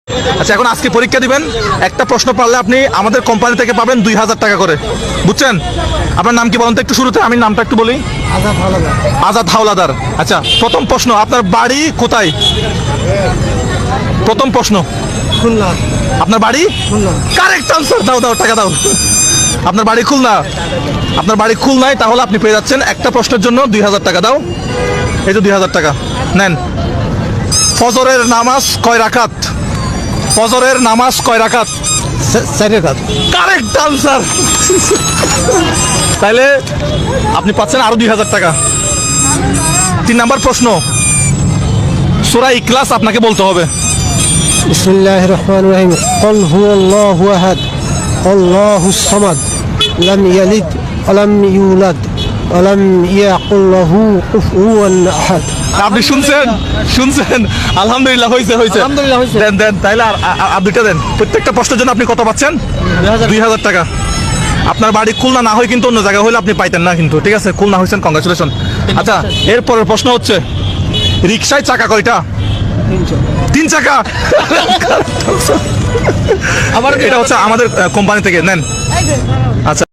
আচ্ছা, এখন আজকে পরীক্ষা দিবেন, একটা প্রশ্ন পারলে আপনি আমাদের কোম্পানি থেকে পাবেন 2000 টাকা করে, বুঝছেন? আপনার নাম কি বলেন তো একটু শুরুতে, আমি নামটা একটু বলি। আজাদ হাওলাদার। আচ্ছা, প্রথম প্রশ্ন, আপনার বাড়ি কোথায়? প্রথম প্রশ্ন, খুলনা। আপনার বাড়ি? খুলনা। Correct answer. দাও দাও, টাকা দাও। আপনার বাড়ি খুলনা? আপনার বাড়ি খুলনায়, তাহলে আপনি পেয়ে যাচ্ছেন একটা প্রশ্নের জন্য 2000 টাকা। দাও, এই যে 2000 টাকা নেন। ফজরের নামাজ কয় রাকাত? ফজরের নামাজ কয় রাকাত? 4 রাকাত। Correct answer. তাইলে আপনি পাচ্ছেন আরো 2000 টাকা। 3 নাম্বার প্রশ্ন, সূরা ইখলাস আপনাকে বলতে হবে। বিসমিল্লাহির রহমানির রহিম। কুল হুয়াল্লাহু আহাদ, আল্লাহুস সামাদ, লাম ইয়ালিদ ওয়া লাম ইউলাদ ওয়া লাম ইয়াকুল লাহু কুফুয়ান আহাদ। আপনি শুনছেন? শুনছেন? আলহামদুলিল্লাহ, হয়েছে হয়েছে। আলহামদুলিল্লাহ হয়েছে। দেন দেন, তাইলে আর দুইটা দেন। প্রত্যেকটা প্রশ্নের জন্য আপনি কত পাচ্ছেন? 2000 টাকা। আপনার বাড়ি খুলনা না হয় কিন্তু অন্য জায়গায় হলে আপনি পাইতেন না কিন্তু, ঠিক আছে? খুলনা হয়েছেন, কংগ্রাচুলেশন। আচ্ছা, এরপরের প্রশ্ন হচ্ছে, রিক্সায় চাকা কয়টা? 3 চাকা। এটা হচ্ছে আমাদের কোম্পানি থেকে নেন। আচ্ছা।